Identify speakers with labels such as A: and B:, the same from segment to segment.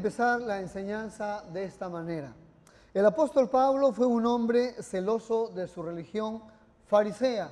A: empezar la enseñanza de esta manera. El apóstol Pablo fue un hombre celoso de su religión farisea.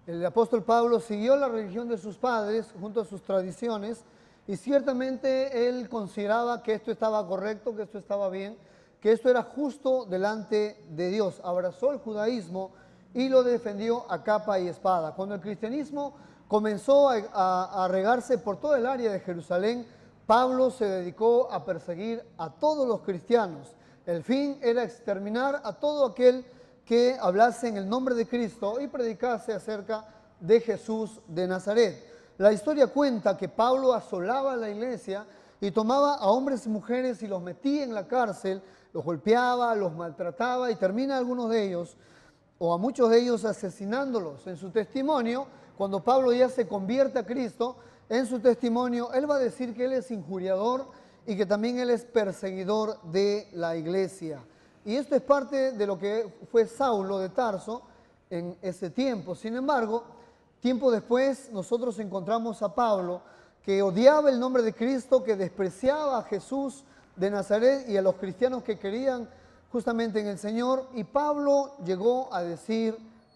A: El apóstol Pablo siguió la religión de sus padres junto a sus tradiciones y ciertamente él consideraba que esto estaba correcto, que esto estaba bien, que esto era justo delante de Dios. Abrazó el judaísmo y lo defendió a capa y espada. Cuando el cristianismo comenzó a regarse por todo el área de Jerusalén, Pablo se dedicó a perseguir a todos los cristianos. El fin era exterminar a todo aquel que hablase en el nombre de Cristo y predicase acerca de Jesús de Nazaret. La historia cuenta que Pablo asolaba la iglesia y tomaba a hombres y mujeres y los metía en la cárcel, los golpeaba, los maltrataba y termina algunos de ellos, o a muchos de ellos asesinándolos. En su testimonio, cuando Pablo ya se convierte a Cristo, en su testimonio él va a decir que él es injuriador y que también él es perseguidor de la iglesia. Y esto es parte de lo que fue Saulo de Tarso en ese tiempo. Sin embargo, tiempo después nosotros encontramos a Pablo que odiaba el nombre de Cristo, que despreciaba a Jesús de Nazaret y a los cristianos que creían justamente en el Señor. Y Pablo llegó a decir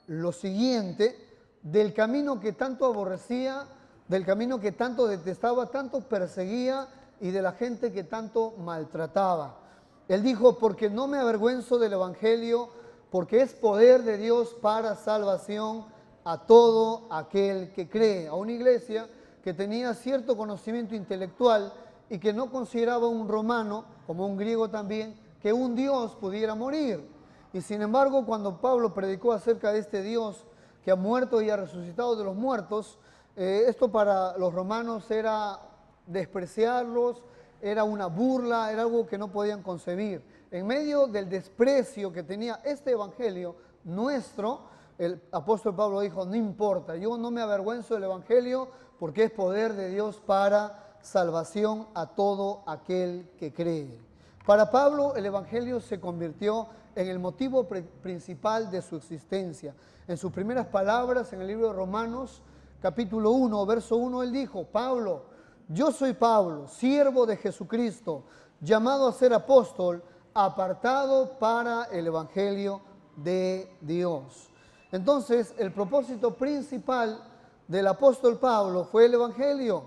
A: lo siguiente del camino que tanto aborrecía, del camino que tanto detestaba, tanto perseguía y de la gente que tanto maltrataba. Él dijo, porque no me avergüenzo del Evangelio, porque es poder de Dios para salvación a todo aquel que cree. A una iglesia que tenía cierto conocimiento intelectual y que no consideraba un romano, como un griego también, que un Dios pudiera morir. Y sin embargo, cuando Pablo predicó acerca de este Dios que ha muerto y ha resucitado de los muertos, esto para los romanos era despreciarlos, era una burla, era algo que no podían concebir. En medio del desprecio que tenía este evangelio nuestro, el apóstol Pablo dijo, no importa, yo no me avergüenzo del evangelio porque es poder de Dios para salvación a todo aquel que cree. Para Pablo el evangelio se convirtió en el motivo principal de su existencia. En sus primeras palabras en el libro de Romanos, capítulo 1, verso 1, él dijo, Pablo, yo soy Pablo, siervo de Jesucristo, llamado a ser apóstol, apartado para el evangelio de Dios. Entonces, el propósito principal del apóstol Pablo fue el evangelio.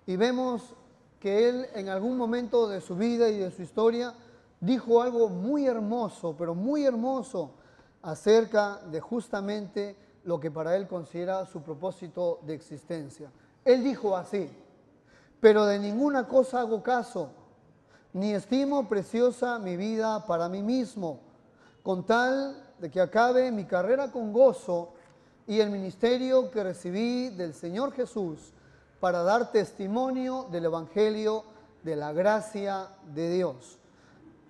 A: Y vemos que él en algún momento de su vida y de su historia dijo algo muy hermoso, pero muy hermoso, acerca de justamente lo que para él considera su propósito de existencia. Él dijo así, pero de ninguna cosa hago caso, ni estimo preciosa mi vida para mí mismo, con tal de que acabe mi carrera con gozo y el ministerio que recibí del Señor Jesús para dar testimonio del Evangelio de la gracia de Dios.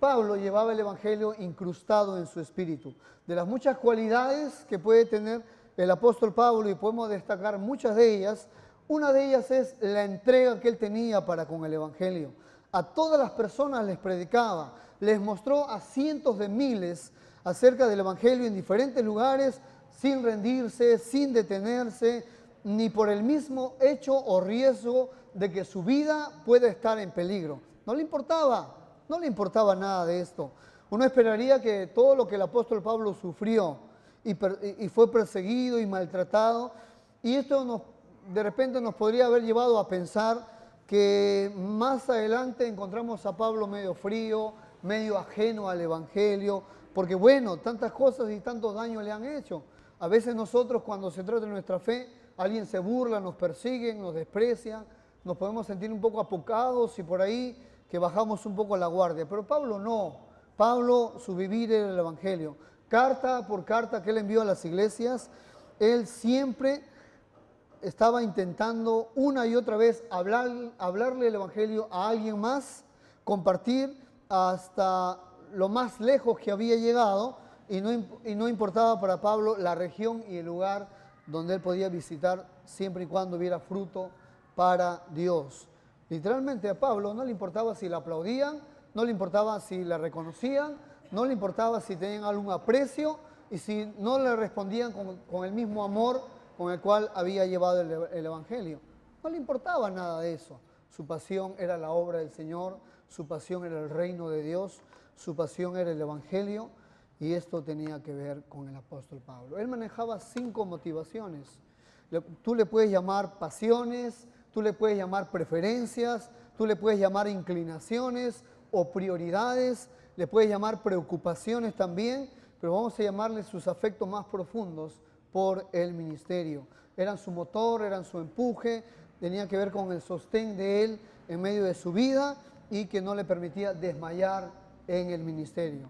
A: Pablo llevaba el Evangelio incrustado en su espíritu. De las muchas cualidades que puede tener el apóstol Pablo, y podemos destacar muchas de ellas, una de ellas es la entrega que él tenía para con el Evangelio. A todas las personas les predicaba, les mostró a cientos de miles acerca del Evangelio en diferentes lugares, sin rendirse, sin detenerse, ni por el mismo hecho o riesgo de que su vida pueda estar en peligro. No le importaba nada de esto. Uno esperaría que todo lo que el apóstol Pablo sufrió y fue perseguido y maltratado, y esto de repente nos podría haber llevado a pensar que más adelante encontramos a Pablo medio frío, medio ajeno al Evangelio, porque bueno, tantas cosas y tantos daños le han hecho. A veces nosotros cuando se trata de nuestra fe, alguien se burla, nos persiguen, nos desprecian, nos podemos sentir un poco apocados y por ahí que bajamos un poco la guardia. Pero Pablo no. Pablo, su vivir era el Evangelio. Carta por carta que él envió a las iglesias, él siempre estaba intentando una y otra vez hablarle el Evangelio a alguien más, compartir hasta lo más lejos que había llegado, y no importaba para Pablo la región y el lugar donde él podía visitar, siempre y cuando hubiera fruto para Dios. Literalmente a Pablo no le importaba si le aplaudían, no le importaba si le reconocían, no le importaba si tenían algún aprecio y si no le respondían con el mismo amor con el cual había llevado el Evangelio. No le importaba nada de eso. Su pasión era la obra del Señor, su pasión era el reino de Dios, su pasión era el evangelio, y esto tenía que ver con el apóstol Pablo. Él manejaba 5 motivaciones. Tú le puedes llamar pasiones, tú le puedes llamar preferencias, tú le puedes llamar inclinaciones o prioridades, le puedes llamar preocupaciones también, pero vamos a llamarle sus afectos más profundos por el ministerio. Eran su motor, eran su empuje, tenía que ver con el sostén de él en medio de su vida y que no le permitía desmayar en el ministerio.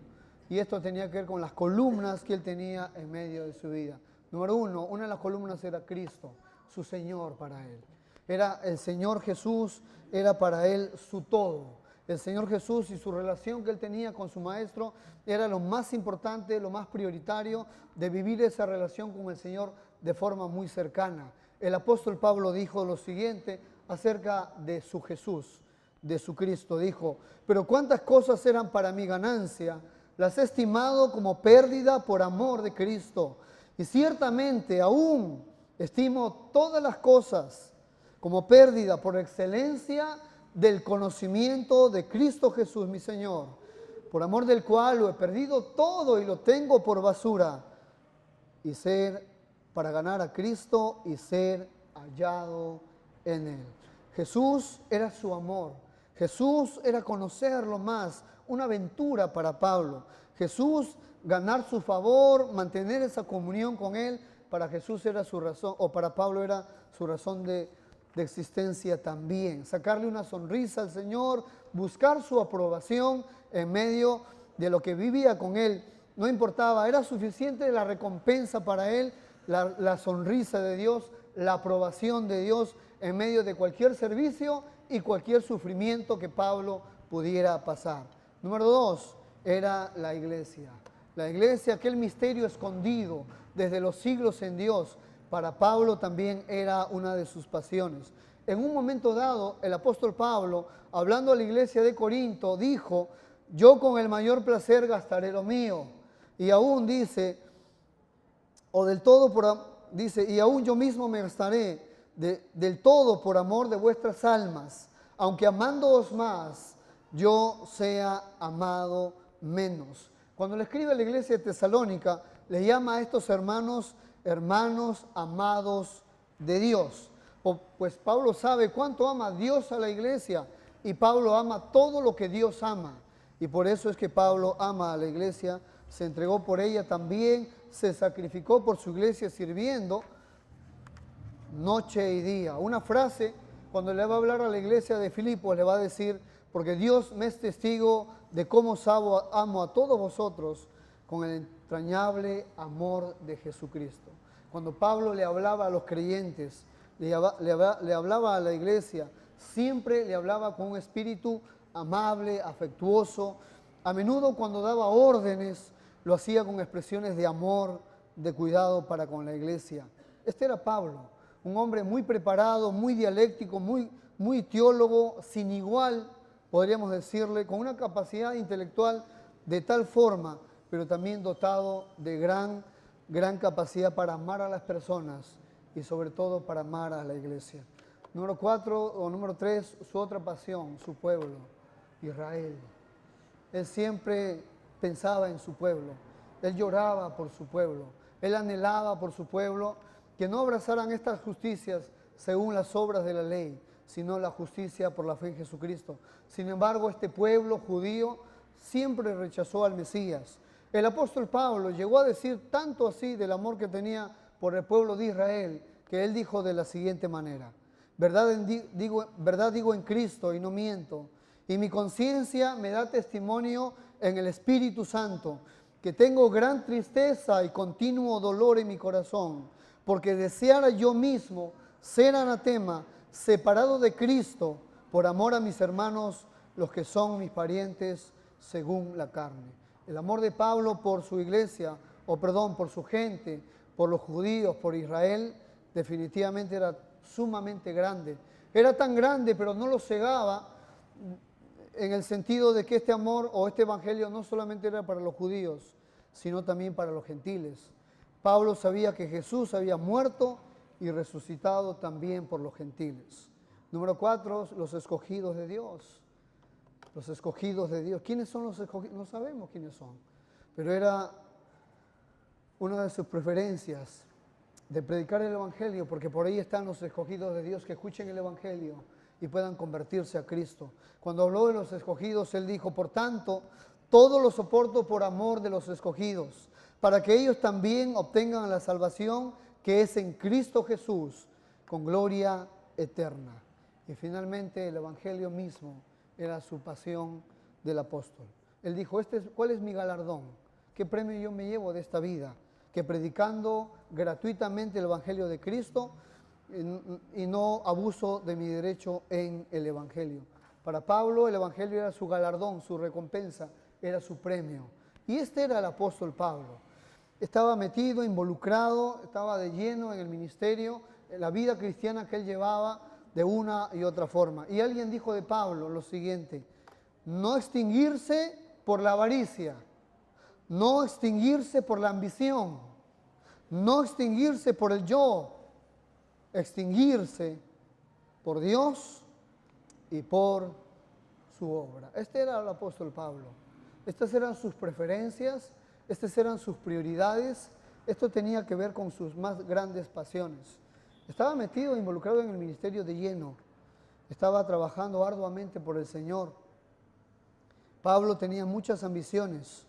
A: Y esto tenía que ver con las columnas que él tenía en medio de su vida. Número 1, una de las columnas era Cristo, su Señor para él. Era el Señor Jesús, era para él su todo. El Señor Jesús y su relación que él tenía con su Maestro era lo más importante, lo más prioritario de vivir esa relación con el Señor de forma muy cercana. El apóstol Pablo dijo lo siguiente acerca de su Jesús, de su Cristo. Dijo, pero cuántas cosas eran para mi ganancia, las he estimado como pérdida por amor de Cristo. Y ciertamente aún estimo todas las cosas como pérdida por excelencia del conocimiento de Cristo Jesús, mi Señor, por amor del cual lo he perdido todo y lo tengo por basura, y ser para ganar a Cristo y ser hallado en Él. Jesús era su amor. Jesús era conocerlo más, una aventura para Pablo. Jesús, ganar su favor, mantener esa comunión con Él, para Jesús era su razón, o para Pablo era su razón de existencia también. Sacarle una sonrisa al Señor, buscar su aprobación en medio de lo que vivía con Él. No importaba, era suficiente la recompensa para Él, la sonrisa de Dios, la aprobación de Dios en medio de cualquier servicio y cualquier sufrimiento que Pablo pudiera pasar. Número 2, era la iglesia. La iglesia, aquel misterio escondido desde los siglos en Dios, para Pablo también era una de sus pasiones. En un momento dado, el apóstol Pablo, hablando a la iglesia de Corinto, dijo, yo con el mayor placer gastaré lo mío. Y aún dice, y aún yo mismo me gastaré del todo por amor de vuestras almas, aunque amándoos más, yo sea amado menos. Cuando le escribe a la iglesia de Tesalónica, le llama a estos hermanos amados de Dios. Pues Pablo sabe cuánto ama Dios a la iglesia y Pablo ama todo lo que Dios ama. Y por eso es que Pablo ama a la iglesia, se entregó por ella también, se sacrificó por su iglesia sirviendo noche y día. Una frase, cuando le va a hablar a la iglesia de Filipos, le va a decir, porque Dios me es testigo de cómo amo a todos vosotros con el entrañable amor de Jesucristo. Cuando Pablo le hablaba a los creyentes, le hablaba a la iglesia, siempre le hablaba con un espíritu amable, afectuoso. A menudo cuando daba órdenes, lo hacía con expresiones de amor, de cuidado para con la iglesia. Este era Pablo, un hombre muy preparado, muy dialéctico, muy teólogo, sin igual, podríamos decirle, con una capacidad intelectual de tal forma, pero también dotado de gran capacidad para amar a las personas y sobre todo para amar a la iglesia. Número 3, su otra pasión, su pueblo, Israel. Él siempre pensaba en su pueblo, él lloraba por su pueblo, él anhelaba por su pueblo que no abrazaran estas justicias según las obras de la ley, sino la justicia por la fe en Jesucristo. Sin embargo, este pueblo judío siempre rechazó al Mesías. El apóstol Pablo llegó a decir tanto así del amor que tenía por el pueblo de Israel, que él dijo de la siguiente manera, verdad digo en Cristo y no miento, y mi conciencia me da testimonio en el Espíritu Santo, que tengo gran tristeza y continuo dolor en mi corazón, porque deseara yo mismo ser anatema, separado de Cristo, por amor a mis hermanos, los que son mis parientes según la carne. El amor de Pablo por su iglesia, por su gente, por los judíos, por Israel, definitivamente era sumamente grande. Era tan grande, pero no lo cegaba en el sentido de que este amor o este evangelio no solamente era para los judíos, sino también para los gentiles. Pablo sabía que Jesús había muerto y resucitado también por los gentiles. Número 4, los escogidos de Dios. los escogidos de Dios. ¿Quiénes son los escogidos? No sabemos quiénes son, pero era una de sus preferencias de predicar el Evangelio, porque por ahí están los escogidos de Dios que escuchen el Evangelio y puedan convertirse a Cristo. Cuando habló de los escogidos, Él dijo, por tanto, todo lo soporto por amor de los escogidos, para que ellos también obtengan la salvación que es en Cristo Jesús, con gloria eterna. Y finalmente el Evangelio mismo era su pasión del apóstol. Él dijo, ¿cuál es mi galardón? ¿Qué premio yo me llevo de esta vida? Que predicando gratuitamente el Evangelio de Cristo y no abuso de mi derecho en el Evangelio. Para Pablo el Evangelio era su galardón, su recompensa, era su premio. Y este era el apóstol Pablo. Estaba metido, involucrado, estaba de lleno en el ministerio, en la vida cristiana que él llevaba de una y otra forma. Y alguien dijo de Pablo lo siguiente, no extinguirse por la avaricia, no extinguirse por la ambición, no extinguirse por el yo, extinguirse por Dios y por su obra. Este era el apóstol Pablo. Estas eran sus preferencias, estas eran sus prioridades, esto tenía que ver con sus más grandes pasiones. Estaba metido, involucrado en el ministerio de lleno, estaba trabajando arduamente por el Señor. Pablo tenía muchas ambiciones,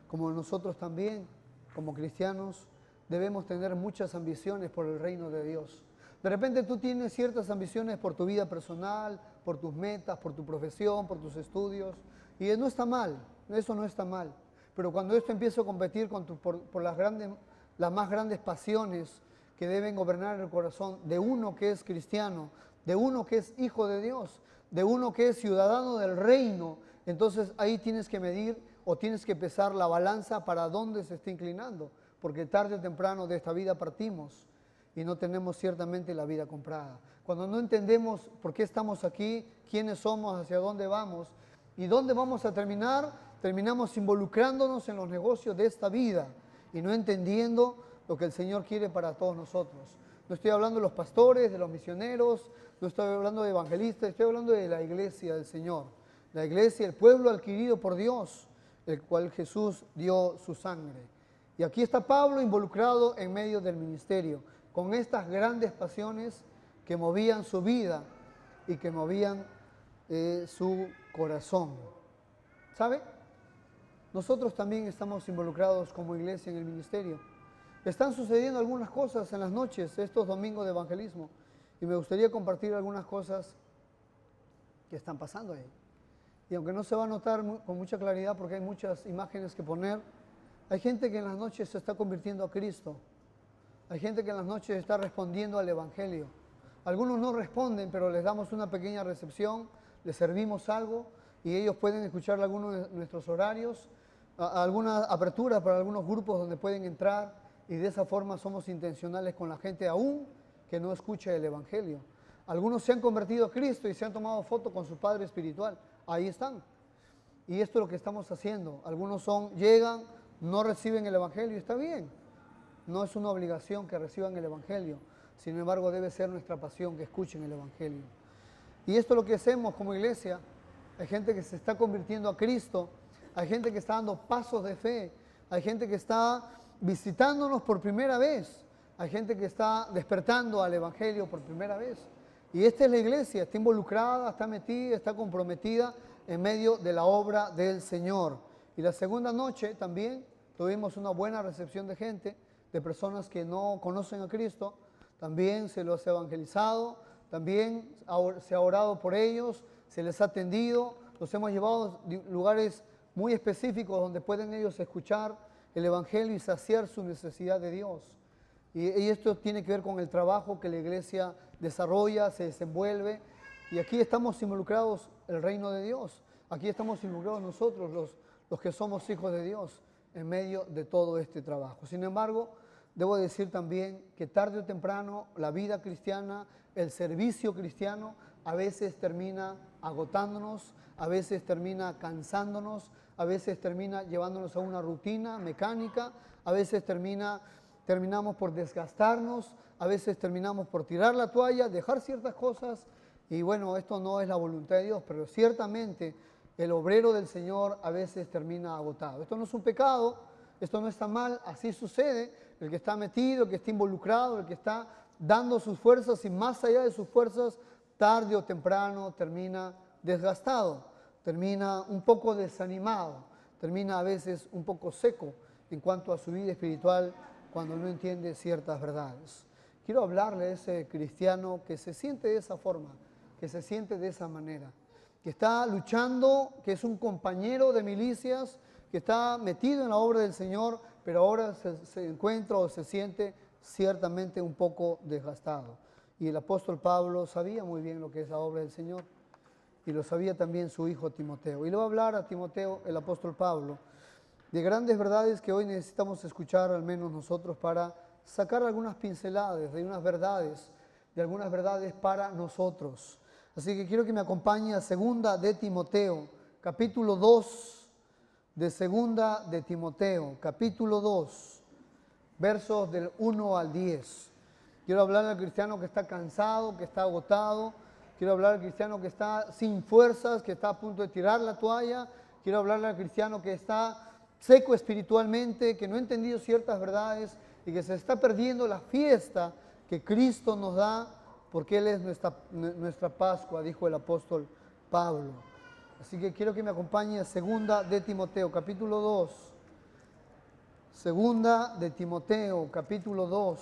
A: como nosotros también, como cristianos, debemos tener muchas ambiciones por el reino de Dios. De repente tú tienes ciertas ambiciones por tu vida personal, por tus metas, por tu profesión, por tus estudios, y no está mal, eso no está mal. Pero cuando esto empieza a competir por las más grandes pasiones que deben gobernar el corazón de uno que es cristiano, de uno que es hijo de Dios, de uno que es ciudadano del reino, entonces ahí tienes que medir o tienes que pesar la balanza para dónde se está inclinando, porque tarde o temprano de esta vida partimos y no tenemos ciertamente la vida comprada. Cuando no entendemos por qué estamos aquí, quiénes somos, hacia dónde vamos y dónde vamos a terminar, terminamos involucrándonos en los negocios de esta vida y no entendiendo lo que el Señor quiere para todos nosotros. No estoy hablando de los pastores, de los misioneros, no estoy hablando de evangelistas, estoy hablando de la iglesia del Señor. La iglesia, el pueblo adquirido por Dios, el cual Jesús dio su sangre. Y aquí está Pablo involucrado en medio del ministerio, con estas grandes pasiones que movían su vida y que movían su corazón. ¿Sabe? Nosotros también estamos involucrados como iglesia en el ministerio. Están sucediendo algunas cosas en las noches, estos domingos de evangelismo, y me gustaría compartir algunas cosas que están pasando ahí. Y aunque no se va a notar con mucha claridad porque hay muchas imágenes que poner, hay gente que en las noches se está convirtiendo a Cristo. Hay gente que en las noches está respondiendo al Evangelio. Algunos no responden, pero les damos una pequeña recepción, les servimos algo y ellos pueden escuchar algunos de nuestros horarios, alguna apertura para algunos grupos donde pueden entrar y de esa forma somos intencionales con la gente aún que no escucha el Evangelio. Algunos se han convertido a Cristo y se han tomado foto con su padre espiritual. Ahí están. Y esto es lo que estamos haciendo. Algunos llegan, no reciben el Evangelio, está bien. No es una obligación que reciban el Evangelio. Sin embargo, debe ser nuestra pasión que escuchen el Evangelio. Y esto es lo que hacemos como iglesia. Hay gente que se está convirtiendo a Cristo. Hay gente que está dando pasos de fe. Hay gente que está visitándonos por primera vez. Hay gente que está despertando al Evangelio por primera vez. Y esta es la iglesia, está involucrada, está metida, está comprometida en medio de la obra del Señor. Y la segunda noche también tuvimos una buena recepción de gente, de personas que no conocen a Cristo. También se los ha evangelizado, también se ha orado por ellos, se les ha atendido, los hemos llevado a lugares muy específicos donde pueden ellos escuchar el Evangelio y saciar su necesidad de Dios. Y esto tiene que ver con el trabajo que la iglesia desarrolla, se desenvuelve. Y aquí estamos involucrados el reino de Dios. Aquí estamos involucrados nosotros, los que somos hijos de Dios, en medio de todo este trabajo. Sin embargo, debo decir también que tarde o temprano la vida cristiana, el servicio cristiano, a veces termina agotándonos, a veces termina cansándonos, a veces termina llevándonos a una rutina mecánica, a veces terminamos por desgastarnos, a veces terminamos por tirar la toalla, dejar ciertas cosas y bueno, esto no es la voluntad de Dios, pero ciertamente el obrero del Señor a veces termina agotado. Esto no es un pecado, esto no está mal, así sucede. El que está metido, el que está involucrado, el que está dando sus fuerzas y más allá de sus fuerzas, tarde o temprano termina desgastado, termina un poco desanimado, termina a veces un poco seco en cuanto a su vida espiritual cuando no entiende ciertas verdades. Quiero hablarle a ese cristiano que se siente de esa forma, que se siente de esa manera, que está luchando, que es un compañero de milicias, que está metido en la obra del Señor, pero ahora se encuentra o se siente ciertamente un poco desgastado. Y el apóstol Pablo sabía muy bien lo que es la obra del Señor, y lo sabía también su hijo Timoteo. Y le va a hablar a Timoteo, el apóstol Pablo, de grandes verdades que hoy necesitamos escuchar, al menos nosotros, para sacar algunas pinceladas de unas verdades, de algunas verdades para nosotros. Así que quiero que me acompañe a segunda de Timoteo, capítulo 2, de segunda de Timoteo, capítulo 2, versos del 1 al 10. Quiero hablar al cristiano que está cansado, que está agotado. Quiero hablar al cristiano que está sin fuerzas, que está a punto de tirar la toalla. Quiero hablarle al cristiano que está seco espiritualmente, que no ha entendido ciertas verdades y que se está perdiendo la fiesta que Cristo nos da, porque Él es nuestra Pascua, dijo el apóstol Pablo. Así que quiero que me acompañe a segunda de Timoteo, capítulo 2. Segunda de Timoteo, capítulo 2,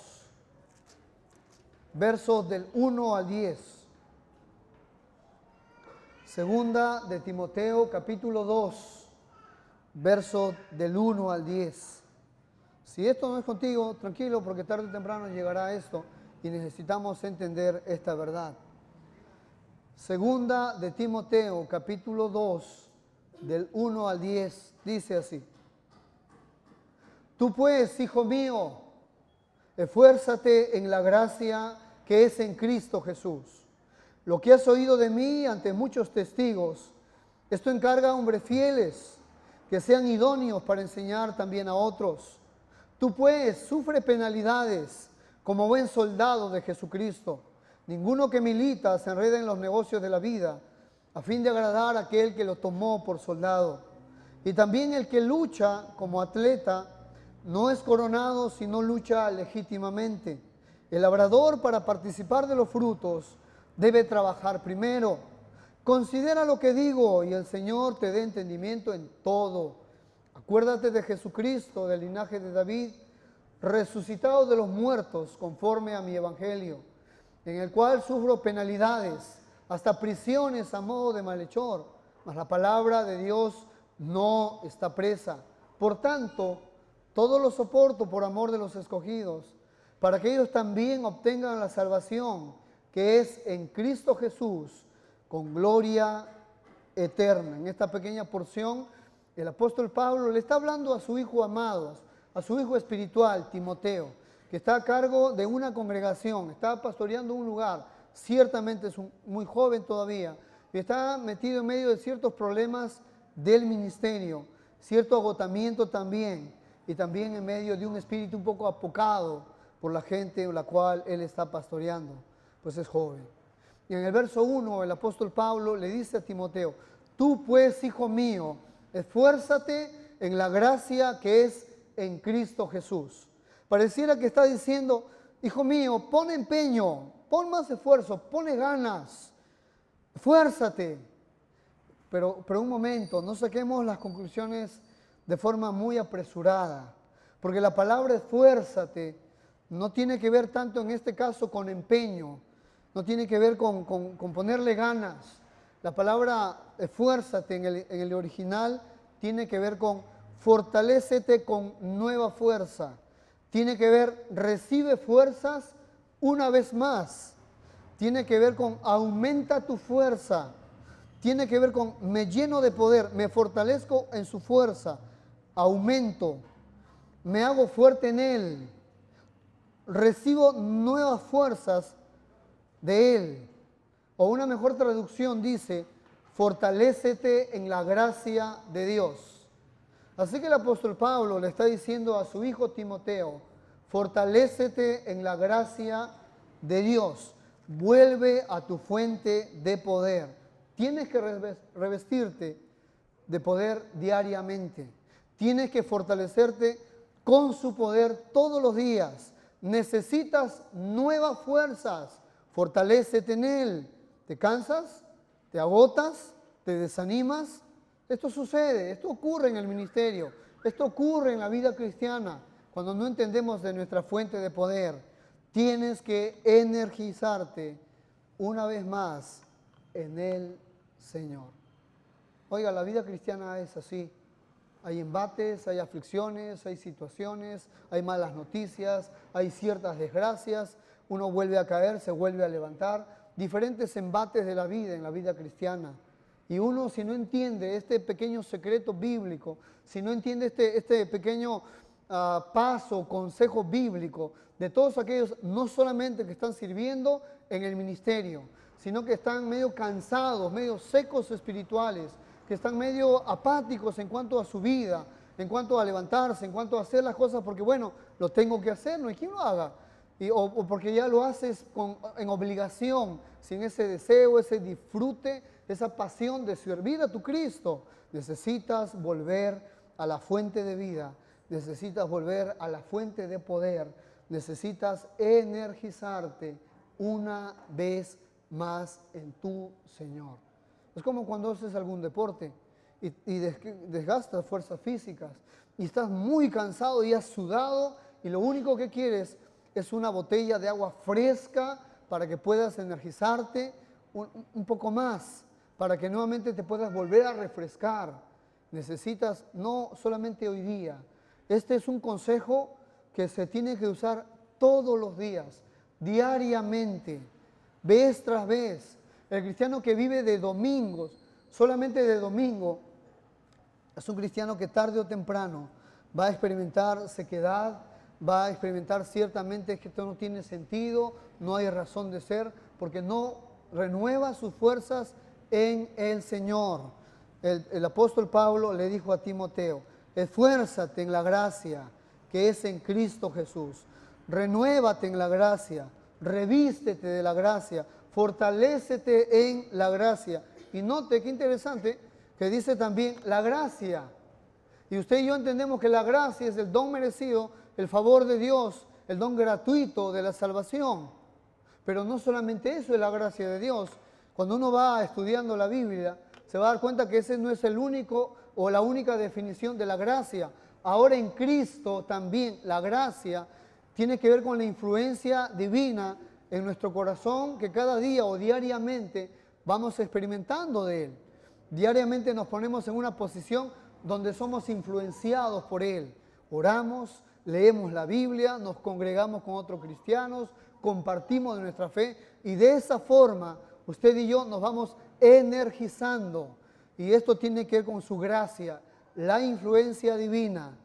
A: versos del 1 al 10. Segunda de Timoteo, capítulo 2, versos del 1 al 10. Si esto no es contigo, tranquilo, porque tarde o temprano llegará esto y necesitamos entender esta verdad. Segunda de Timoteo, capítulo 2, del 1 al 10, dice así. Tú pues, hijo mío, esfuérzate en la gracia que es en Cristo Jesús. Lo que has oído de mí ante muchos testigos, esto encarga a hombres fieles, que sean idóneos para enseñar también a otros. Tú pues, sufre penalidades como buen soldado de Jesucristo. Ninguno que milita se enreda en los negocios de la vida, a fin de agradar a aquel que lo tomó por soldado. Y también el que lucha como atleta no es coronado si no lucha legítimamente. El labrador, para participar de los frutos, debe trabajar primero. Considera lo que digo y el Señor te dé entendimiento en todo. Acuérdate de Jesucristo, del linaje de David, resucitado de los muertos conforme a mi evangelio, en el cual sufro penalidades, hasta prisiones a modo de malhechor, mas la palabra de Dios no está presa. Por tanto, todo lo soporto por amor de los escogidos, para que ellos también obtengan la salvación que es en Cristo Jesús, con gloria eterna. En esta pequeña porción, el apóstol Pablo le está hablando a su hijo amado, a su hijo espiritual, Timoteo, que está a cargo de una congregación, está pastoreando un lugar, ciertamente es muy joven todavía, y está metido en medio de ciertos problemas del ministerio, cierto agotamiento también, y también en medio de un espíritu un poco apocado por la gente en la cual él está pastoreando, pues es joven. Y en el verso 1 el apóstol Pablo le dice a Timoteo, tú pues, hijo mío, esfuérzate en la gracia que es en Cristo Jesús. Pareciera que está diciendo, hijo mío, pon empeño, pon más esfuerzo, pone ganas, esfuérzate. Pero un momento, no saquemos las conclusiones de forma muy apresurada, porque la palabra esfuérzate no tiene que ver tanto en este caso con empeño, no tiene que ver con ponerle ganas. La palabra esfuérzate en el original tiene que ver con fortalécete con nueva fuerza. Tiene que ver recibe fuerzas una vez más. Tiene que ver con aumenta tu fuerza. Tiene que ver con me lleno de poder, me fortalezco en su fuerza, aumento, me hago fuerte en él, recibo nuevas fuerzas de él. O una mejor traducción dice, fortalécete en la gracia de Dios. Así que el apóstol Pablo le está diciendo a su hijo Timoteo, fortalécete en la gracia de Dios, vuelve a tu fuente de poder. Tienes que revestirte de poder diariamente. Tienes que fortalecerte con su poder todos los días. Necesitas nuevas fuerzas. Fortalécete en Él. ¿Te cansas? ¿Te agotas? ¿Te desanimas? Esto sucede, esto ocurre en el ministerio, esto ocurre en la vida cristiana, cuando no entendemos de nuestra fuente de poder. Tienes que energizarte una vez más en el Señor. Oiga, la vida cristiana es así. Hay embates, hay aflicciones, hay situaciones, hay malas noticias, hay ciertas desgracias. Uno vuelve a caer, se vuelve a levantar. Diferentes embates de la vida en la vida cristiana. Y uno, si no entiende este pequeño secreto bíblico, si no entiende este pequeño paso, consejo bíblico de todos aquellos, no solamente que están sirviendo en el ministerio, sino que están medio cansados, medio secos espirituales, que están medio apáticos en cuanto a su vida, en cuanto a levantarse, en cuanto a hacer las cosas porque, bueno, lo tengo que hacer, no hay quien lo haga. O porque ya lo haces en obligación, sin ese deseo, ese disfrute, esa pasión de servir a tu Cristo. Necesitas volver a la fuente de vida, necesitas volver a la fuente de poder, necesitas energizarte una vez más en tu Señor. Es como cuando haces algún deporte y desgastas fuerzas físicas y estás muy cansado y has sudado y lo único que quieres es una botella de agua fresca para que puedas energizarte un poco más, para que nuevamente te puedas volver a refrescar. Necesitas, no solamente hoy día, este es un consejo que se tiene que usar todos los días, diariamente, vez tras vez. El cristiano que vive de domingos, solamente de domingo, es un cristiano que tarde o temprano va a experimentar sequedad, va a experimentar ciertamente que esto no tiene sentido, no hay razón de ser, porque no renueva sus fuerzas en el Señor. El apóstol Pablo le dijo a Timoteo, esfuérzate en la gracia que es en Cristo Jesús, renuévate en la gracia, revístete de la gracia, fortalécete en la gracia. Y note qué interesante que dice también la gracia. Y usted y yo entendemos que la gracia es el don merecido, el favor de Dios, el don gratuito de la salvación. Pero no solamente eso es la gracia de Dios. Cuando uno va estudiando la Biblia, se va a dar cuenta que ese no es el único o la única definición de la gracia. Ahora en Cristo también la gracia tiene que ver con la influencia divina en nuestro corazón que cada día o diariamente vamos experimentando de Él. Diariamente nos ponemos en una posición donde somos influenciados por Él. Oramos, leemos la Biblia, nos congregamos con otros cristianos, compartimos de nuestra fe y de esa forma usted y yo nos vamos energizando. Y esto tiene que ver con su gracia, la influencia divina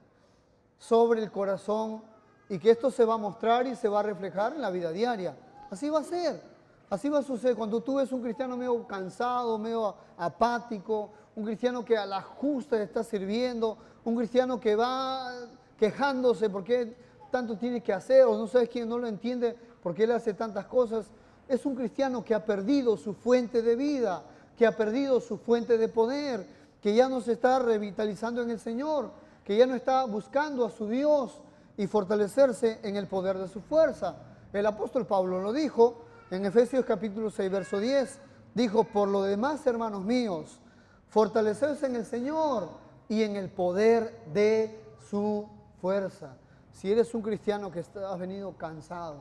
A: sobre el corazón y que esto se va a mostrar y se va a reflejar en la vida diaria. Así va a ser, así va a suceder. Cuando tú ves un cristiano medio cansado, medio apático, un cristiano que a la justa está sirviendo, un cristiano que va quejándose porque tanto tiene que hacer o no sabes quién no lo entiende porque él hace tantas cosas, es un cristiano que ha perdido su fuente de vida, que ha perdido su fuente de poder, que ya no se está revitalizando en el Señor, que ya no está buscando a su Dios y fortalecerse en el poder de su fuerza. El apóstol Pablo lo dijo en Efesios capítulo 6, verso 10. Dijo, por lo demás, hermanos míos, fortalecerse en el Señor y en el poder de su fuerza. Si eres un cristiano que has venido cansado,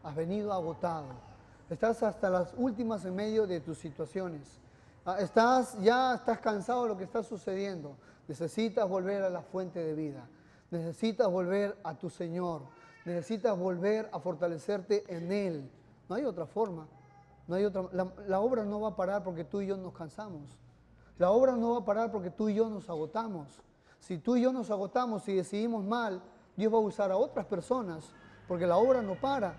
A: has venido agotado, estás hasta las últimas en medio de tus situaciones, ya estás cansado de lo que está sucediendo, necesitas volver a la fuente de vida, necesitas volver a tu Señor, necesitas volver a fortalecerte en Él. No hay otra forma, no hay otra. La obra no va a parar porque tú y yo nos cansamos. La obra no va a parar porque tú y yo nos agotamos. Si tú y yo nos agotamos y decidimos mal, Dios va a usar a otras personas porque la obra no para.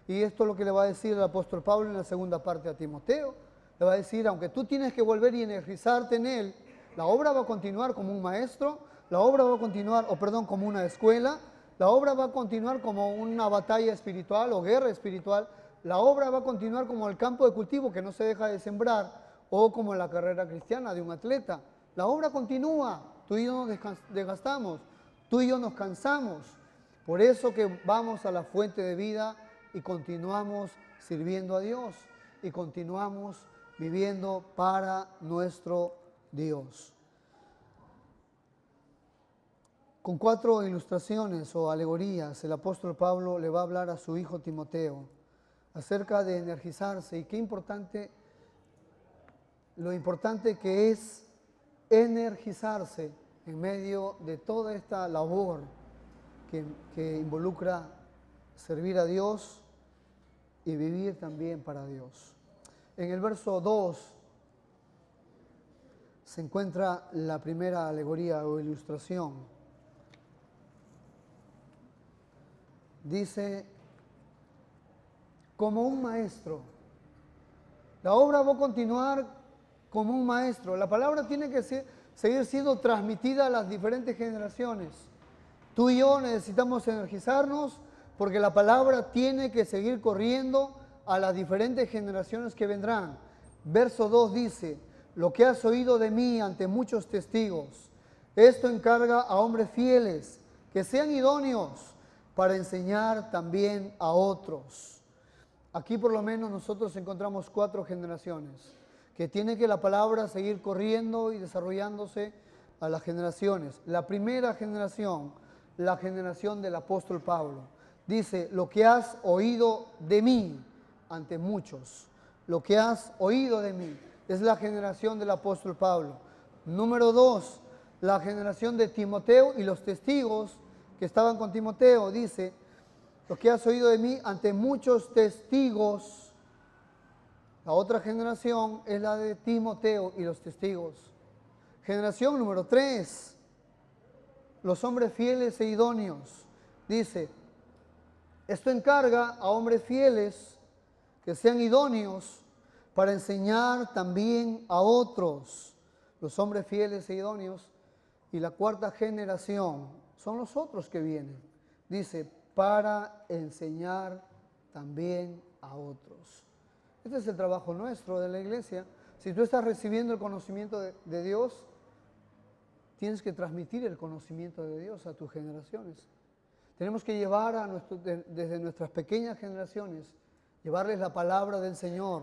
A: Y esto es lo que le va a decir el apóstol Pablo en la segunda parte a Timoteo. Le va a decir, aunque tú tienes que volver y energizarte en Él, la obra va a continuar como un maestro, la obra va a continuar, como una escuela, la obra va a continuar como una batalla espiritual o guerra espiritual, la obra va a continuar como el campo de cultivo que no se deja de sembrar o como la carrera cristiana de un atleta. La obra continúa, tú y yo nos desgastamos, tú y yo nos cansamos. Por eso que vamos a la fuente de vida y continuamos sirviendo a Dios y continuamos viviendo para nuestro Dios. Con 4 ilustraciones o alegorías, el apóstol Pablo le va a hablar a su hijo Timoteo acerca de energizarse y lo importante que es energizarse en medio de toda esta labor que involucra servir a Dios y vivir también para Dios. En el verso 2 se encuentra la primera alegoría o ilustración. Dice, como un maestro. La obra va a continuar como un maestro. La palabra tiene que seguir siendo transmitida a las diferentes generaciones. Tú y yo necesitamos energizarnos porque la palabra tiene que seguir corriendo a las diferentes generaciones que vendrán. Verso 2 dice, lo que has oído de mí ante muchos testigos, esto encarga a hombres fieles, que sean idóneos para enseñar también a otros. Aquí por lo menos nosotros encontramos 4 generaciones, que tiene que la palabra seguir corriendo y desarrollándose a las generaciones. La primera generación, la generación del apóstol Pablo, dice, lo que has oído de mí ante muchos. Lo que has oído de mí es la generación del apóstol Pablo. Número 2, la generación de Timoteo y los testigos que estaban con Timoteo, dice, lo que has oído de mí ante muchos testigos. La otra generación es la de Timoteo y los testigos. Generación número 3, los hombres fieles e idóneos. Dice, esto encarga a hombres fieles que sean idóneos para enseñar también a otros. Los hombres fieles e idóneos. Y la 4ª generación son los otros que vienen. Dice, para enseñar también a otros. Este es el trabajo nuestro de la iglesia. Si tú estás recibiendo el conocimiento de Dios, tienes que transmitir el conocimiento de Dios a tus generaciones. Tenemos que llevar desde nuestras pequeñas generaciones, llevarles la palabra del Señor,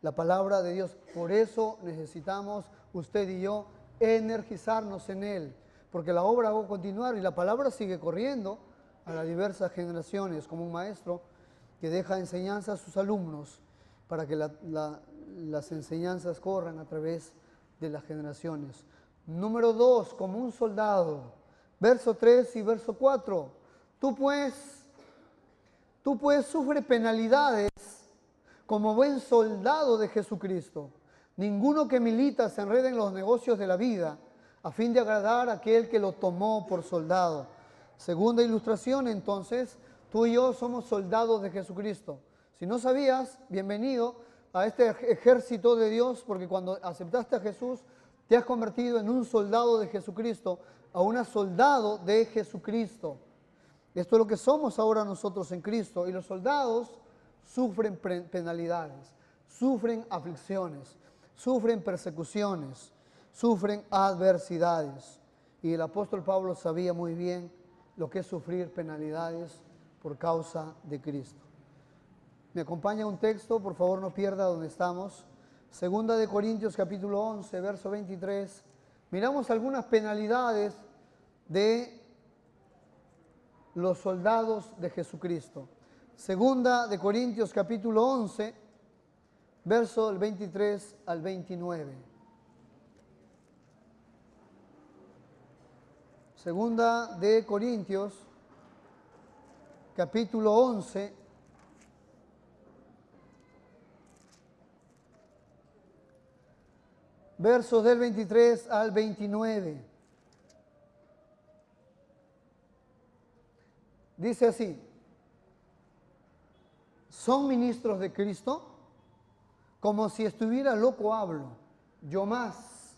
A: la palabra de Dios. Por eso necesitamos, usted y yo, energizarnos en Él, porque la obra va a continuar y la palabra sigue corriendo a las diversas generaciones, como un maestro que deja enseñanza a sus alumnos para que las enseñanzas corran a través de las generaciones. Número 2, como un soldado. Verso 3 y verso 4. Tú pues sufre penalidades como buen soldado de Jesucristo. Ninguno que milita se enreda en los negocios de la vida a fin de agradar a aquel que lo tomó por soldado. Segunda ilustración, entonces, tú y yo somos soldados de Jesucristo. Si no sabías, bienvenido a este ejército de Dios, porque cuando aceptaste a Jesús, te has convertido en un soldado de Jesucristo, a una soldado de Jesucristo. Esto es lo que somos ahora nosotros en Cristo. Y los soldados sufren penalidades, sufren aflicciones, sufren persecuciones, sufren adversidades. Y el apóstol Pablo sabía muy bien lo que es sufrir penalidades por causa de Cristo. Me acompaña un texto, por favor no pierda donde estamos. Segunda de Corintios capítulo 11, verso 23. Miramos algunas penalidades de los soldados de Jesucristo. Segunda de Corintios capítulo 11, verso del 23 al 29. Segunda de Corintios capítulo 11, versos del 23 al 29. Dice así: ¿son ministros de Cristo? Como si estuviera loco hablo, yo más,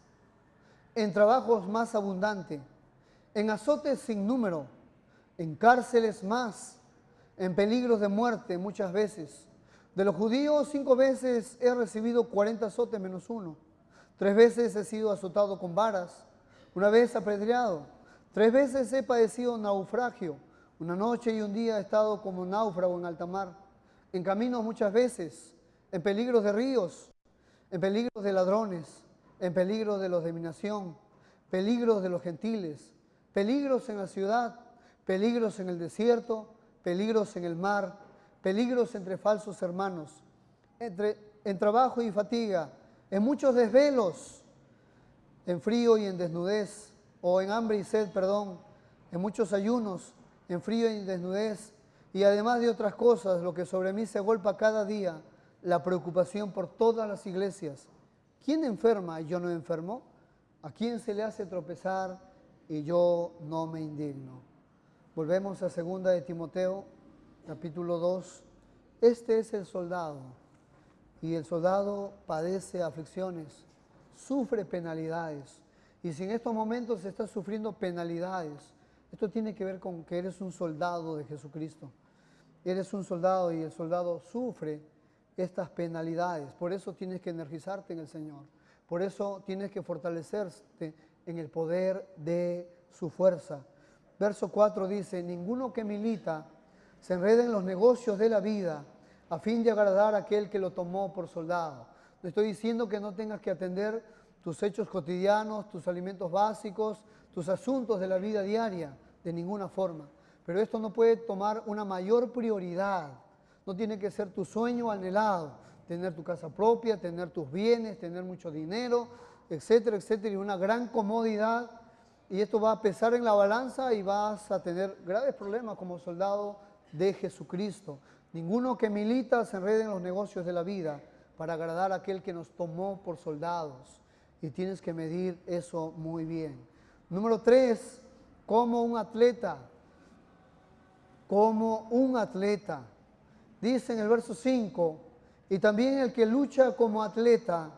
A: en trabajos más abundante, en azotes sin número, en cárceles más, en peligros de muerte muchas veces. De los judíos 5 veces he recibido 40 azotes menos uno. 3 veces he sido azotado con varas, una vez apedreado, 3 veces he padecido naufragio, una noche y un día he estado como náufrago en alta mar, en caminos muchas veces, en peligros de ríos, en peligros de ladrones, en peligros de los de mi nación, peligros de los gentiles, peligros en la ciudad, peligros en el desierto, peligros en el mar, peligros entre falsos hermanos, en trabajo y fatiga, en muchos desvelos, en frío y en desnudez, o en hambre y sed, perdón, en muchos ayunos, en frío y en desnudez, y además de otras cosas, lo que sobre mí se agolpa cada día, la preocupación por todas las iglesias. ¿Quién enferma y yo no enfermo? ¿A quién se le hace tropezar y yo no me indigno? Volvemos a 2 de Timoteo, capítulo 2. Este es el soldado, y el soldado padece aflicciones, sufre penalidades. Y si en estos momentos estás sufriendo penalidades, esto tiene que ver con que eres un soldado de Jesucristo. Eres un soldado y el soldado sufre estas penalidades. Por eso tienes que energizarte en el Señor. Por eso tienes que fortalecerte en el poder de su fuerza. Verso 4 dice, ninguno que milita se enreda en los negocios de la vida a fin de agradar a aquel que lo tomó por soldado. No estoy diciendo que no tengas que atender tus hechos cotidianos, tus alimentos básicos, tus asuntos de la vida diaria, de ninguna forma. Pero esto no puede tomar una mayor prioridad. No tiene que ser tu sueño anhelado, tener tu casa propia, tener tus bienes, tener mucho dinero, etcétera, etcétera, y una gran comodidad. Y esto va a pesar en la balanza y vas a tener graves problemas como soldado de Jesucristo. Ninguno que milita se enrede en los negocios de la vida para agradar a aquel que nos tomó por soldados. Y tienes que medir eso muy bien. Número 3, como un atleta. Como un atleta. Dice en el verso 5, y también el que lucha como atleta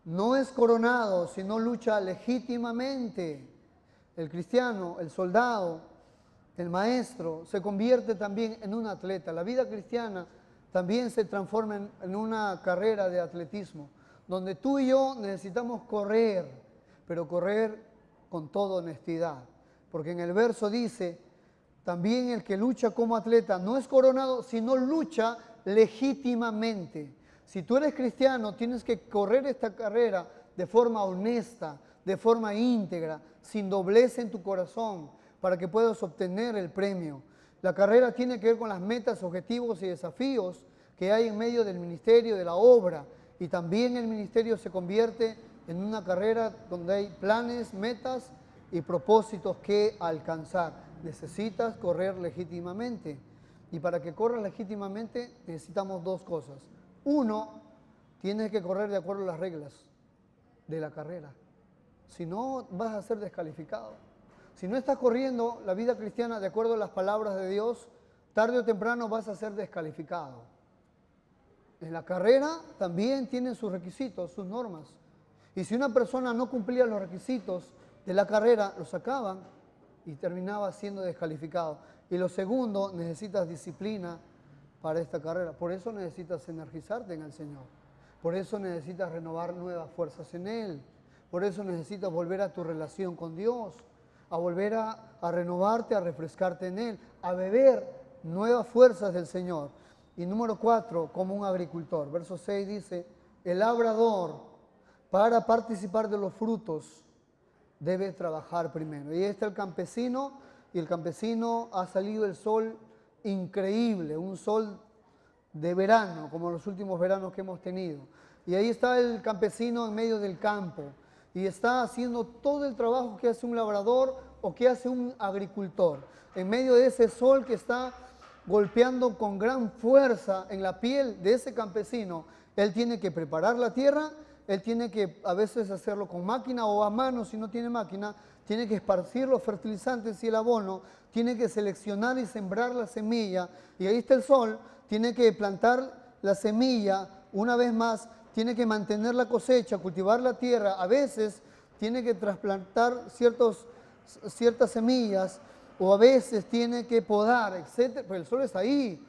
A: no es coronado, sino lucha legítimamente. El cristiano, el soldado, el maestro, se convierte también en un atleta. La vida cristiana también se transforma en una carrera de atletismo, donde tú y yo necesitamos correr, pero correr con toda honestidad. Porque en el verso dice, también el que lucha como atleta no es coronado, sino lucha legítimamente. Si tú eres cristiano, tienes que correr esta carrera de forma honesta, de forma íntegra, sin doblez en tu corazón, para que puedas obtener el premio. La carrera tiene que ver con las metas, objetivos y desafíos que hay en medio del ministerio, de la obra. Y también el ministerio se convierte en una carrera donde hay planes, metas y propósitos que alcanzar. Necesitas correr legítimamente. Y para que corras legítimamente necesitamos 2 cosas. 1, tienes que correr de acuerdo a las reglas de la carrera. Si no, vas a ser descalificado. Si no estás corriendo la vida cristiana de acuerdo a las palabras de Dios, tarde o temprano vas a ser descalificado. En la carrera también tienen sus requisitos, sus normas. Y si una persona no cumplía los requisitos de la carrera, los sacaban y terminaba siendo descalificado. Y lo segundo, necesitas disciplina para esta carrera. Por eso necesitas energizarte en el Señor. Por eso necesitas renovar nuevas fuerzas en Él. Por eso necesitas volver a tu relación con Dios, a volver a renovarte, a refrescarte en Él, a beber nuevas fuerzas del Señor. Y número 4, como un agricultor. Verso 6 dice, el labrador, para participar de los frutos, debe trabajar primero. Y ahí está el campesino, y el campesino ha salido el sol increíble, un sol de verano, como los últimos veranos que hemos tenido. Y ahí está el campesino en medio del campo, y está haciendo todo el trabajo que hace un labrador o que hace un agricultor. En medio de ese sol que está golpeando con gran fuerza en la piel de ese campesino, él tiene que preparar la tierra. Él tiene que a veces hacerlo con máquina o a mano si no tiene máquina, tiene que esparcir los fertilizantes y el abono, tiene que seleccionar y sembrar la semilla, y ahí está el sol, tiene que plantar la semilla, una vez más, tiene que mantener la cosecha, cultivar la tierra, a veces tiene que trasplantar ciertas semillas, o a veces tiene que podar, etc. Pero el sol está ahí,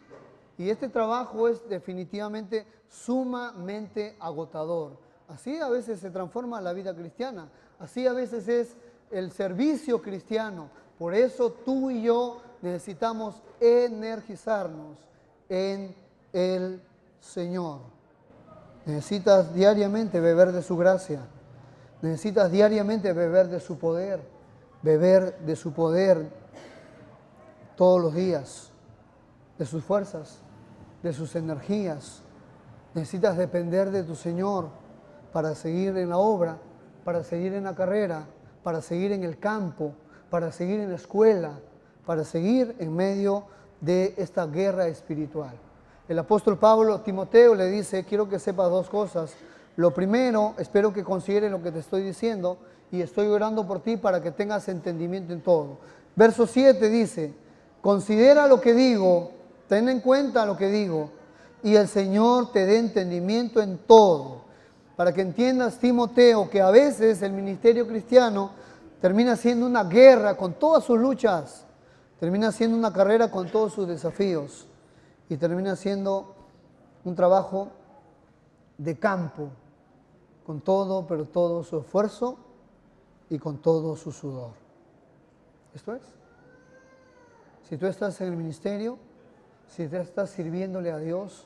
A: y este trabajo es definitivamente sumamente agotador. Así a veces se transforma la vida cristiana. Así a veces es el servicio cristiano. Por eso tú y yo necesitamos energizarnos en el Señor. Necesitas diariamente beber de su gracia. Necesitas diariamente beber de su poder. Beber de su poder todos los días. De sus fuerzas, de sus energías. Necesitas depender de tu Señor para seguir en la obra, para seguir en la carrera, para seguir en el campo, para seguir en la escuela, para seguir en medio de esta guerra espiritual. El apóstol Pablo a Timoteo le dice, quiero que sepas dos cosas. Lo primero, espero que consideres lo que te estoy diciendo y estoy orando por ti para que tengas entendimiento en todo. Verso 7 dice, considera lo que digo, ten en cuenta lo que digo y el Señor te dé entendimiento en todo. Para que entiendas, Timoteo, que a veces el ministerio cristiano termina siendo una guerra con todas sus luchas, termina siendo una carrera con todos sus desafíos y termina siendo un trabajo de campo, con todo, pero todo su esfuerzo y con todo su sudor. Esto es. Si tú estás en el ministerio, si tú estás sirviéndole a Dios,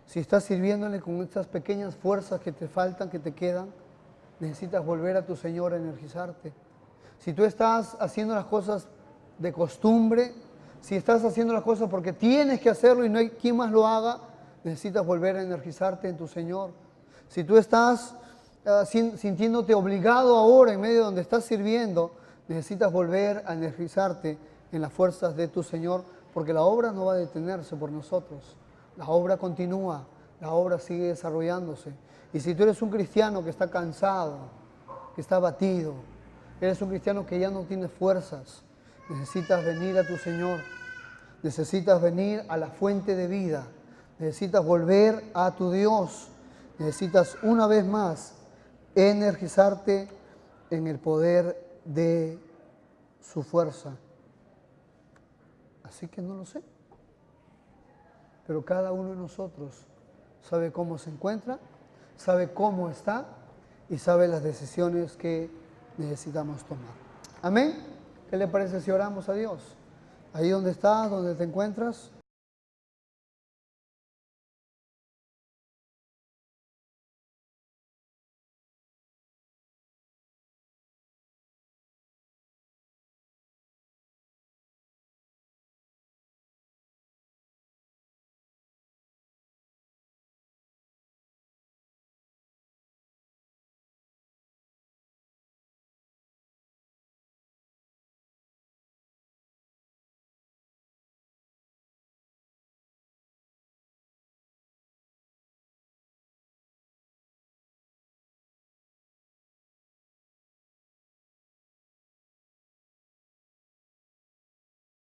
A: si estás sirviéndole con estas pequeñas fuerzas que te faltan, que te quedan, necesitas volver a tu Señor a energizarte. Si tú estás haciendo las cosas de costumbre, si estás haciendo las cosas porque tienes que hacerlo y no hay quien más lo haga, necesitas volver a energizarte en tu Señor. Si tú estás sintiéndote obligado ahora en medio de donde estás sirviendo, necesitas volver a energizarte en las fuerzas de tu Señor, porque la obra no va a detenerse por nosotros. La obra continúa, la obra sigue desarrollándose. Y si tú eres un cristiano que está cansado, que está abatido, eres un cristiano que ya no tiene fuerzas, necesitas venir a tu Señor, necesitas venir a la fuente de vida, necesitas volver a tu Dios, necesitas una vez más energizarte en el poder de su fuerza. Así que no lo sé. Pero cada uno de nosotros sabe cómo se encuentra, sabe cómo está y sabe las decisiones que necesitamos tomar. Amén. ¿Qué le parece si oramos a Dios? Ahí donde estás, donde te encuentras,